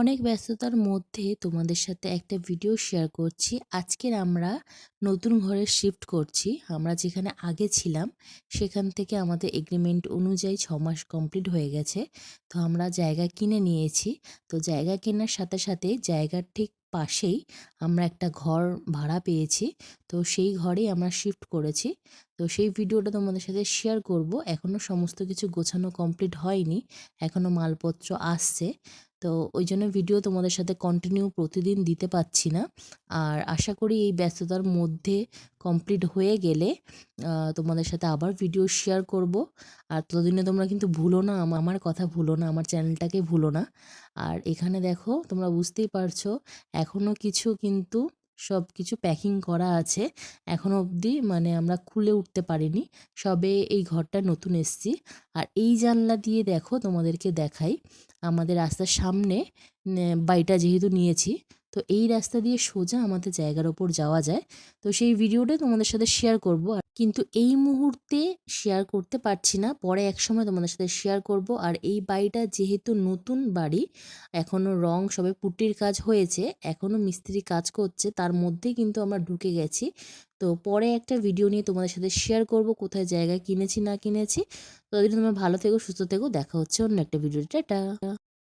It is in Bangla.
অনেক ব্যস্ততার মধ্যে তোমাদের সাথে একটা ভিডিও শেয়ার করছি। আজকের আমরা নতুন ঘরে শিফট করছি। আমরা যেখানে আগে ছিলাম সেখান থেকে আমাদের এগ্রিমেন্ট অনুযায়ী ৬ মাস কমপ্লিট হয়ে গেছে। তো আমরা জায়গা কিনে নিয়েছি। তো জায়গা কেনার সাথে সাথে জায়গার ঠিক পাশেই আমরা একটা ঘর ভাড়া পেয়েছি। তো সেই ঘরেই আমরা শিফট করেছি। তো সেই ভিডিওটা তোমাদের সাথে শেয়ার করব। এখনও সমস্ত কিছু গোছানো কমপ্লিট হয়নি। এখনও মালপত্র আসছে। তো ওইজন্য ভিডিও তোমাদের সাথে কন্টিনিউ প্রতিদিন দিতে পারছি না। আর আশা করি এই ব্যস্ততার মধ্যে কমপ্লিট হয়ে গেলে তোমাদের সাথে আবার ভিডিও শেয়ার করব। আর ততদিনে তোমরা কিন্তু ভুলো না, আমার কথা ভুলো না, আমার চ্যানেলটাকে ভুলো না। আর এখানে দেখো তোমরা বুঝতেই পারছো এখনও কিছু কিন্তু সব কিছু প্যাকিং করা আছে। এখনও অবধি মানে আমরা খুলে উঠতে পারিনি। সবে এই ঘরটা নতুন এসছি। আর এই জানলা দিয়ে দেখো তোমাদেরকে দেখাই, আমাদের রাস্তার সামনে বাড়িটা যেহেতু নিয়েছি, তো এই রাস্তা দিয়ে সোজা আমাদের জায়গার ওপর যাওয়া যায়। তো সেই ভিডিওটা তোমাদের সাথে শেয়ার করব, কিন্তু এই মুহূর্তে শেয়ার করতে পারছি না, পরে একসময় তোমাদের সাথে শেয়ার করব। আর এই বাড়িটা যেহেতু নতুন বাড়ি, এখনও রং সবে পুটির কাজ হয়েছে, এখনও মিস্ত্রি কাজ করছে, তার মধ্যেই কিন্তু আমরা ঢুকে গেছি। তো পরে একটা ভিডিও নিয়ে তোমাদের সাথে শেয়ার করব কোথায় জায়গা কিনেছি না কিনেছি। ততদিন তোমরা ভালো থেকো, সুস্থ থেকো, দেখা হচ্ছে অন্য একটা ভিডিওতে। টাটা।